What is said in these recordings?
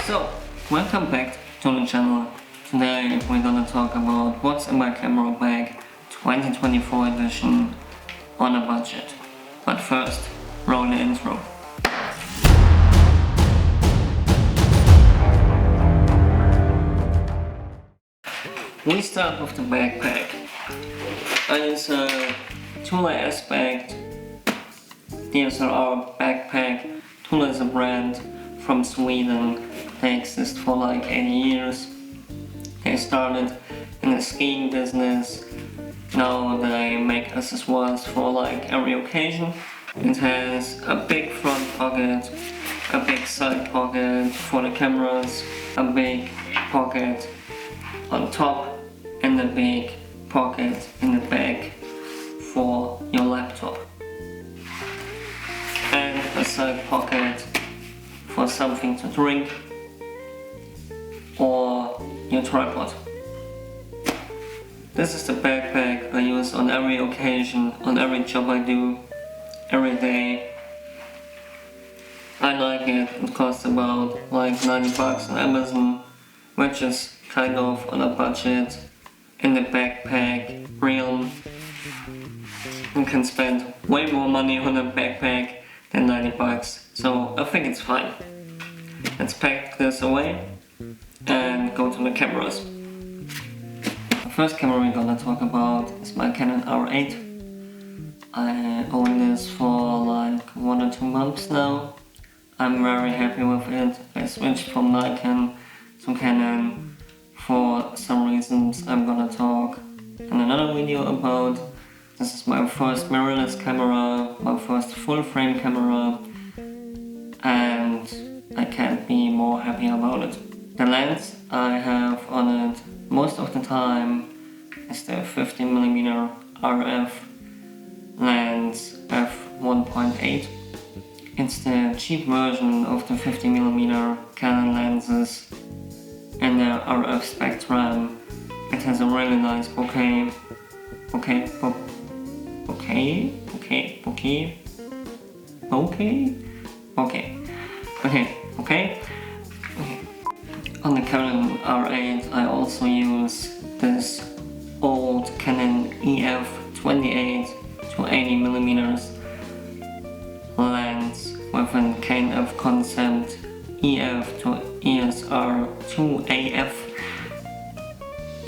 So, welcome back to the channel. Today we're gonna talk about what's in my camera bag 2024 edition on a budget. But first, roll the intro. We start with the backpack. I use a Thule aspect DSLR backpack. Thule is a brand from Sweden. They exist for like 80 years. They started in the skiing business. Now they make accessories for like every occasion. It has a big front pocket, a big side pocket for the cameras, a big pocket on top, and a big pocket in the back for your laptop. And a side pocket for something to drink or your tripod. This is the backpack I use on every occasion, on every job I do, every day. I like it. It costs about like 90 bucks on Amazon, which is kind of on a budget. In the backpack realm, you can spend way more money on a backpack than 90 bucks, so I think it's fine. Let's pack this away and go to the cameras. The first camera we're gonna talk about is my Canon R8. I own this for like 1 or 2 months now. I'm very happy with it. I switched from Nikon to Canon for some reasons I'm gonna talk in another video about. This is my first mirrorless camera, my first full frame camera, and I can't be more happy about it. The lens I have on it most of the time is the 50mm RF lens f1.8. It's the cheap version of the 50mm Canon lenses in the RF spectrum. It has a really nice bokeh. On the Canon R8 I also use this old Canon EF 28 to 80mm lens with a KNF concept EF to ESR 2AF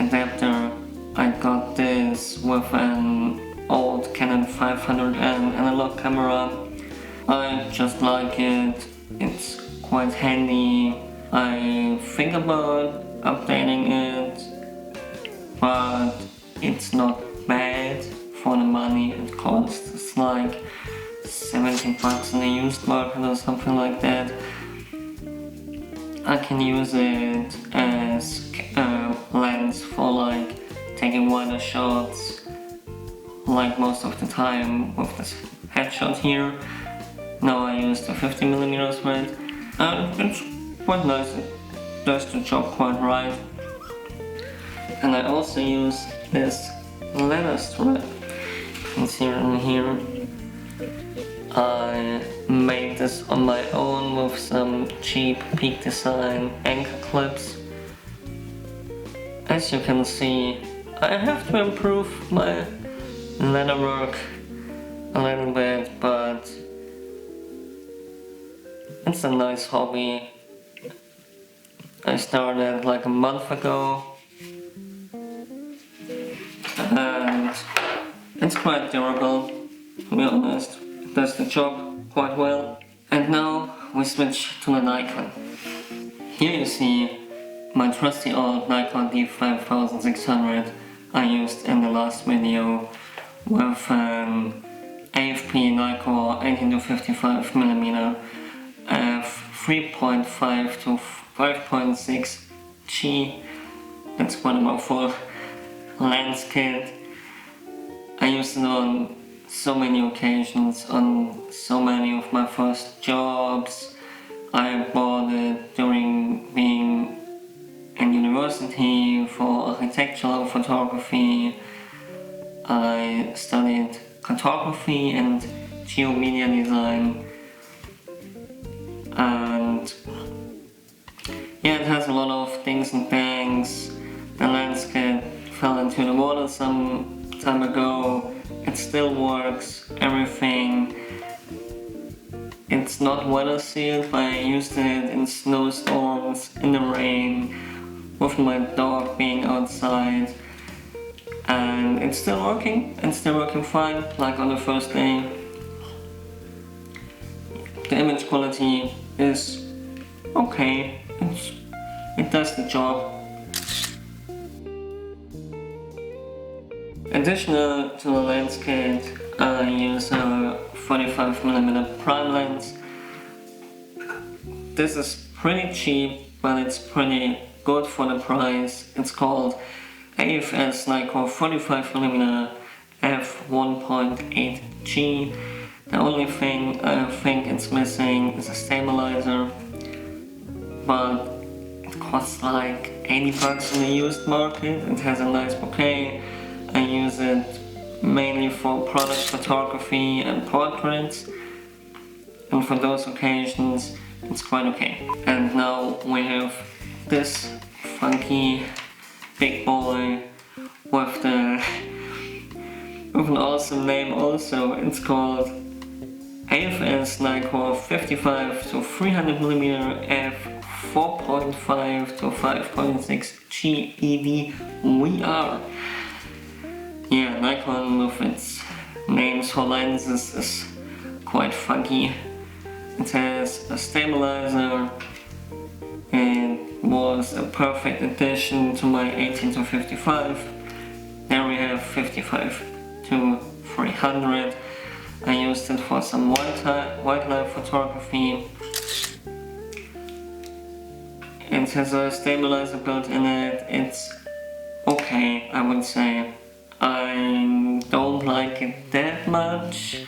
adapter. I got this with an old Canon 500M analog camera. I just like it. It's quite handy. I think about updating it, but it's not bad for the money it costs. It's like 17 bucks in the used market or something like that. I can use it as a lens for like taking wider shots, like most of the time with this headshot here. Now I use the 50mm for it, and it's quite nice. It does the job quite right. And I also use this leather strap. You can see it in here. I made this on my own with some cheap Peak Design anchor clips. As you can see, I have to improve my leather work a little bit, but it's a nice hobby. I started like a month ago and it's quite durable, to be honest. It does the job quite well. And now we switch to the Nikon. Here you see my trusty old Nikon D5600 I used in the last video with an AFP Nikkor 18-55mm f3.5 to 5.6 G. That's quite a mouthful. Lens kit. I used it on so many occasions, on so many of my first jobs. I bought it during being in university for architectural photography. I studied cartography and geomedia design, and Yeah, it has a lot of dings and bangs. The landscape fell into the water some time ago. It still works, everything. It's not weather sealed, but I used it in snowstorms, in the rain, with my dog being outside. And it's still working fine, like on the first day. The image quality is okay, it does the job. Additional to the lens kit, I use a 45mm prime lens. This is pretty cheap, but it's pretty good for the price. It's called AFS Nikkor 45mm f1.8G. The only thing I think it's missing is a stabilizer, but it costs like 80 bucks in the used market. It has a nice bouquet. I use it mainly for product photography and portraits, and for those occasions it's quite okay. And now we have this funky big boy with an awesome name also. It's called AFS Nikkor 55 to 300mm f4.5 to 5.6 GeV VR. Yeah, Nikon with its names for lenses is quite funky. It has a stabilizer. It was a perfect addition to my 18 to 55. There we have 55 to 300. I used it for some wildlife photography. It has a stabilizer built in it. It's okay, I would say. I don't like it that much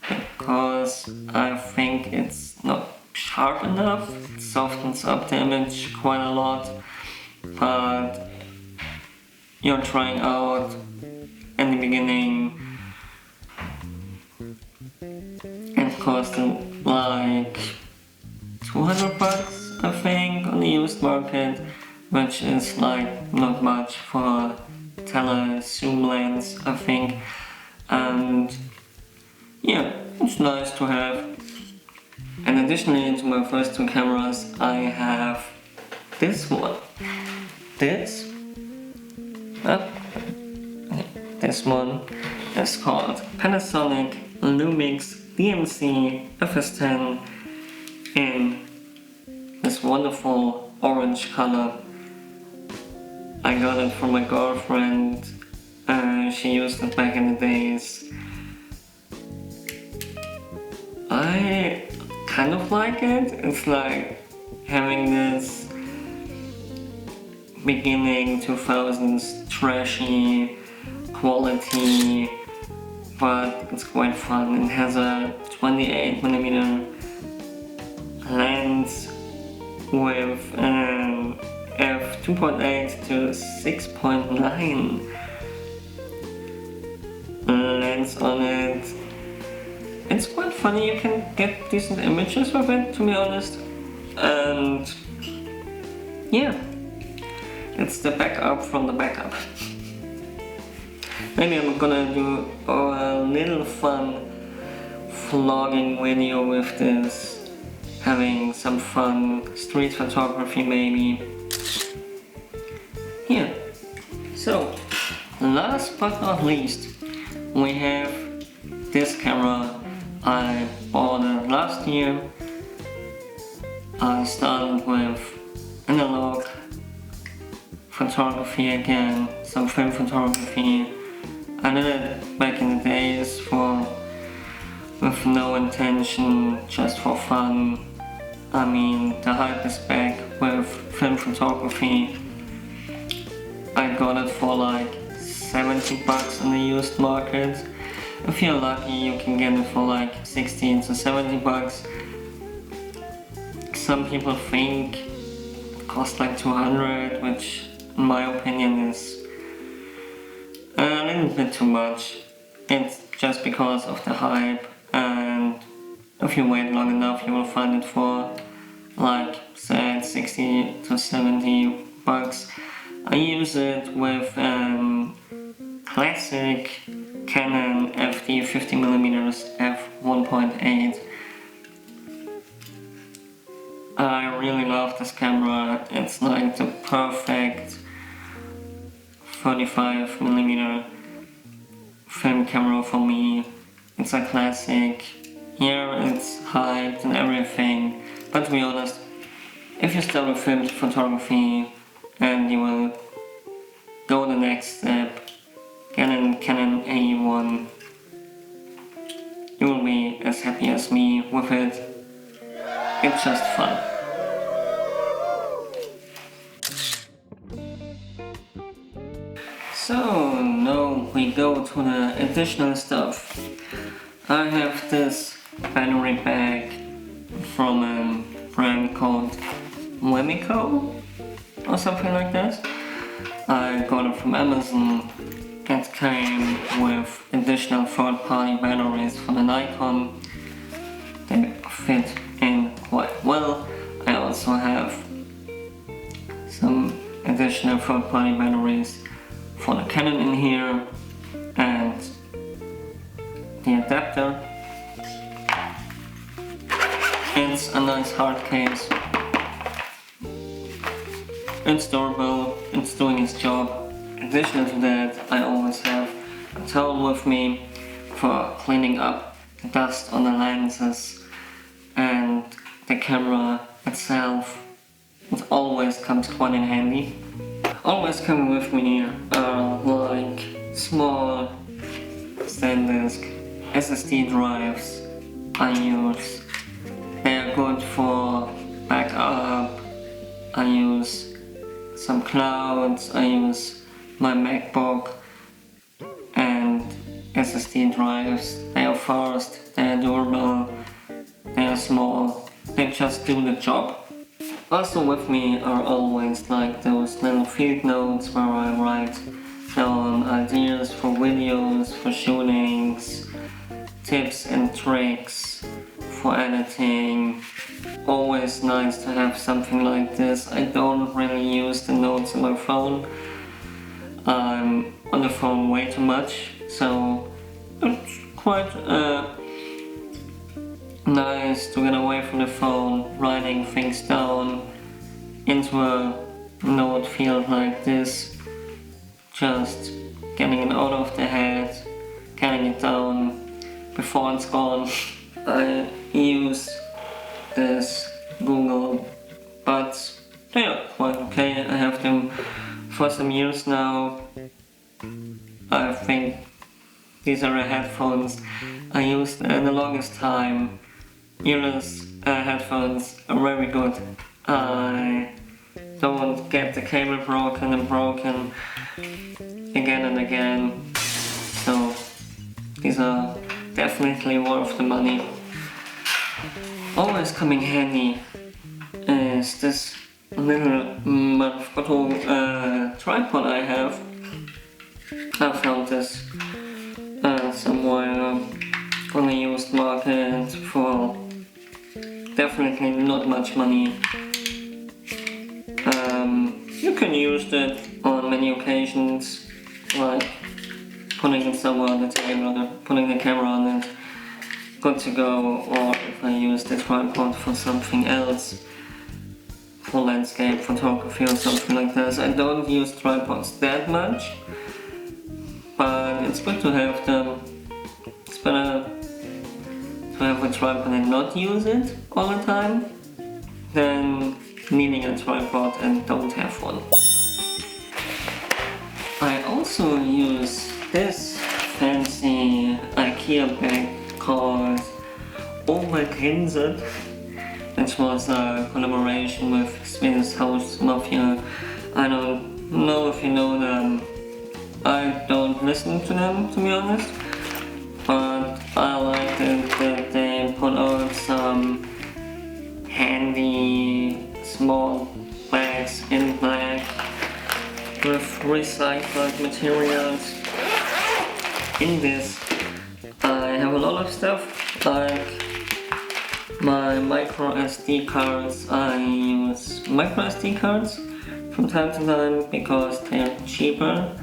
because I think it's not sharp enough. It softens up the image quite a lot, but you're trying out in the beginning. It costed like 200 bucks, I think, on the used market, which is like not much for a tele zoom lens, I think. And yeah, it's nice to have. And additionally to my first two cameras, I have this one. This one is called Panasonic Lumix DMC FS10 in this wonderful orange color. I got it from my girlfriend. She used it back in the days. I kind of like it. It's like having this beginning 2000s trashy quality, but it's quite fun. It has a 28mm lens with an f2.8 to 6.9 lens on it. It's quite funny, you can get decent images with it, to be honest. And yeah, it's the backup from the backup. Maybe I'm gonna do a little fun vlogging video with this, having some fun street photography maybe. Yeah, so last but not least, we have this camera I ordered last year. I started with analog photography again, some film photography. I did it back in the days with no intention, just for fun. I mean, the hype is back with film photography. I got it for like 70 bucks in the used market. If you're lucky, you can get it for like 60 to 70 bucks. Some people think it costs like 200, which in my opinion is a little bit too much. It's just because of the hype, and if you wait long enough you will find it for like said 60 to 70 bucks. I use it with classic Canon FD 50mm f1.8. I really love this camera. It's like the perfect 35mm film camera for me. It's a classic. Here it's hyped and everything, but to be honest, if you start with film photography and you will go the next step, Canon AE1, you will be as happy as me with it. It's just fun. So now we go to the additional stuff. I have this battery bag from a brand called Wemico or something like this. I got it from Amazon. It came with additional third-party batteries for the Nikon. They fit in quite well. I also have some additional third-party batteries for the Canon in here and the adapter. It's a nice hard case. It's durable, it's doing its job. In addition to that, I always have a towel with me for cleaning up the dust on the lenses and the camera itself. It always comes quite in handy. Always coming with me are like small SanDisk SSD drives I use. They are good for backup. I use some clouds, I use my MacBook and SSD drives. They are fast, they are durable, they are small, they just do the job. Also with me are always like those little field notes where I write down ideas for videos, for shootings, tips and tricks for editing. Always nice to have something like this. I don't really use the notes on my phone. I'm on the phone way too much, so it's quite nice to get away from the phone, writing things down into a note field like this. Just getting it out of the head, getting it down before it's gone. I use this Google Buds. They are quite okay. I have them for some years now. I think these are the headphones I used the longest time. Earless headphones are very good. I don't get the cable broken and broken again and again. So these are definitely worth the money. Always coming handy is this little Manfrotto tripod I have. I found this somewhere on the used market for definitely not much money. You can use it on many occasions, like putting it somewhere on the table or putting the camera on it, good to go. Or if I use the tripod for something else, for landscape photography or something like this. I don't use tripods that much, but it's good to have them. It's better to have a tripod and not use it all the time than needing a tripod and don't have one. I also use this fancy IKEA bag called Overgrinset, which was a collaboration with Swedish House Mafia. I don't know if you know them. I don't listen to them, to be honest, but I like it that they put out some handy small bags in black with recycled materials. In this I have a lot of stuff like My micro SD cards, I use micro SD cards from time to time because they're cheaper,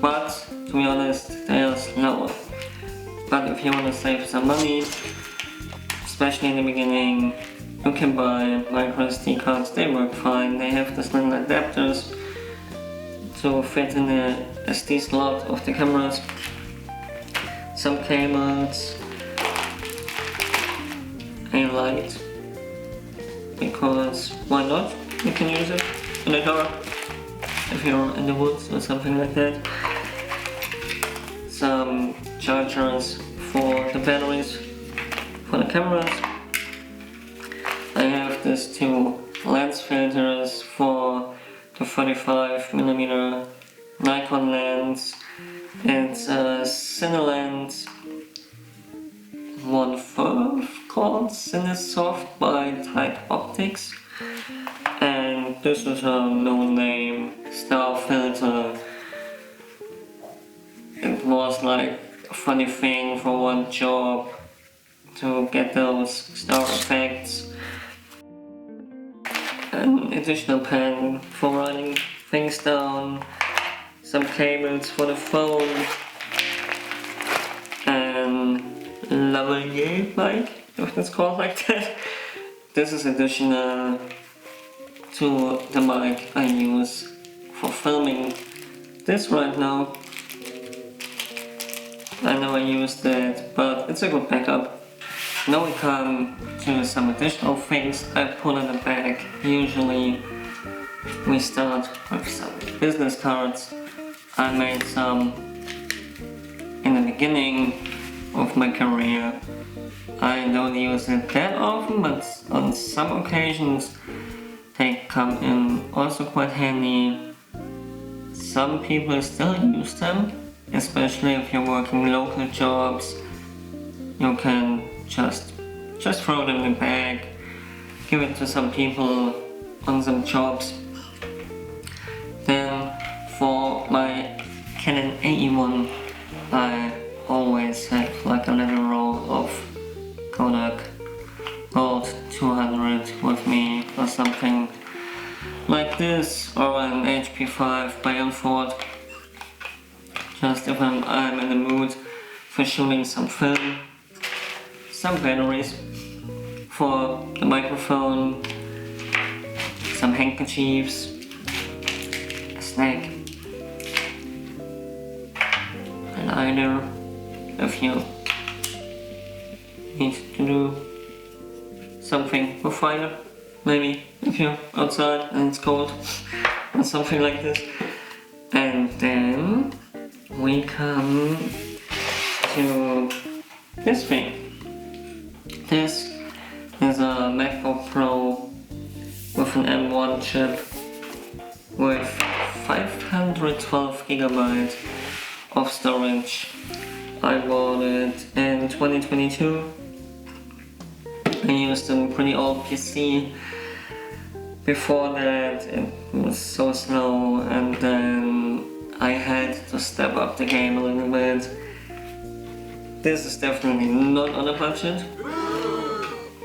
but to be honest, they are slower. But if you want to save some money, especially in the beginning, you can buy micro SD cards. They work fine. They have these little adapters to fit in the SD slot of the cameras. Some cables, a light, because why not? You can use it in the dark if you're in the woods or something like that. Some chargers for the batteries for the cameras. I have these two lens filters for the 45mm Nikon lens. It's a Cinelens 1/4 called Cinesoft by Type Optics, and this is a no-name star filter. It was like a funny thing for one job to get those star effects. An additional pen for writing things down, some cables for the phone, and lavalier mic, if it's called like that. This is additional to the mic I use for filming this right now. I know I used it, but it's a good backup. Now we come to some additional things I put in the bag. Usually we start with some business cards. I made some in the beginning of my career. I don't use it that often, but on some occasions they come in also quite handy. Some people still use them, especially if you're working local jobs. You can just throw them in the bag, give it to some people on some jobs. Then for my Canon AE1, I always have like a little roll of Kodak Gold 200 with me, or something like this, or an HP5 by Ilford. Just if I'm in the mood for shooting some film. Some batteries for the microphone, some handkerchiefs, a snack, a lighter if you need to do something with fire, maybe if you're outside and it's cold, or something like this. And then we come to this thing. This is a MacBook Pro with an M1 chip with 512 GB of storage. I bought it in 2022. I used a pretty old PC. Before that it was so slow, and then I had to step up the game a little bit. This is definitely not on a budget,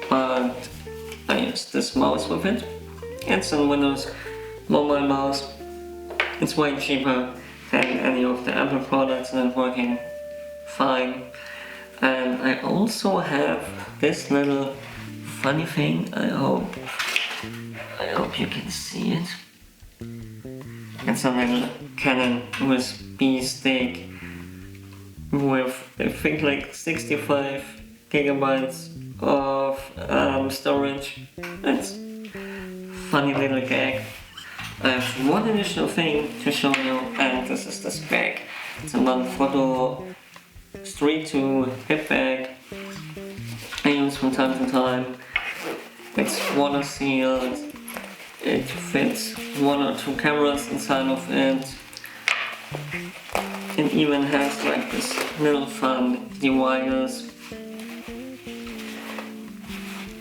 but I used this mouse with it. It's a Windows mobile mouse. It's way cheaper than any of the Apple products and it's working fine. And I also have this little funny thing. I hope you can see it. It's a little Canon USB stick with, I think, like 65 gigabytes of storage. It's funny little gag. I have one additional thing to show you, and this is this bag. It's a Manfrotto Street 2 hip bag I use from time to time. It's water sealed. It fits 1 or 2 cameras inside of it. It even has like this little fun dividers.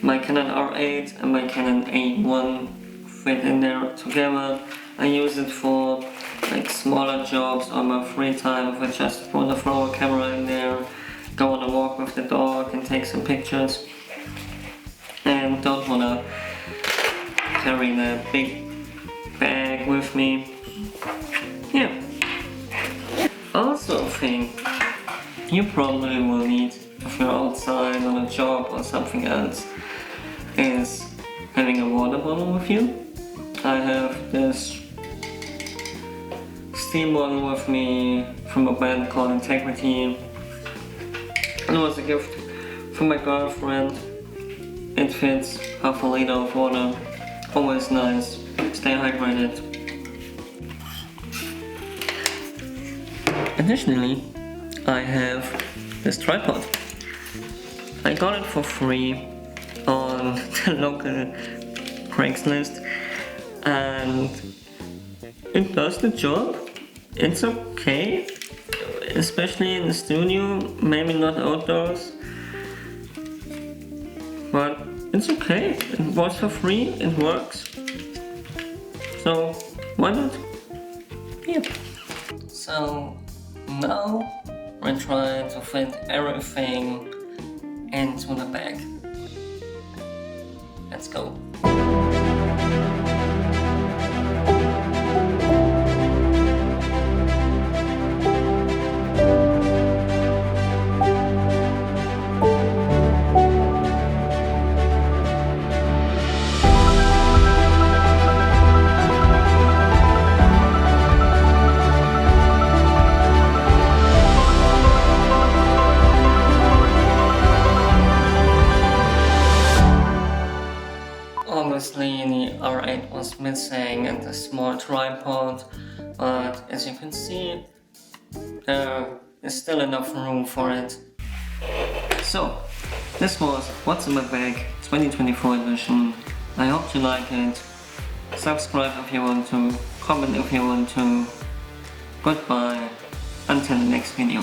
My Canon R8 and my Canon A1 fit in there together. I use it for like smaller jobs on my free time. If I just want to throw a camera in there, go on a walk with the dog and take some pictures. don't wanna carry the big bag with me. Yeah. Also think you probably will need if you're outside on a job or something else is having a water bottle with you. I have this steel bottle with me from a band called Integrity. It was a gift from my girlfriend. It fits half a liter of water. Always nice. Stay hydrated. Additionally, I have this tripod. I got it for free on the local Craigslist and it does the job. It's okay, especially in the studio, maybe not outdoors, but it's okay. It was for free, it works, so why not? Yeah. So now we're trying to fit everything into the bag. Let's go. Obviously the R8 was missing and the small tripod, but as you can see, there is still enough room for it. So, this was What's in My Bag 2024 edition. I hope you like it. Subscribe if you want to, comment if you want to. Goodbye, until the next video.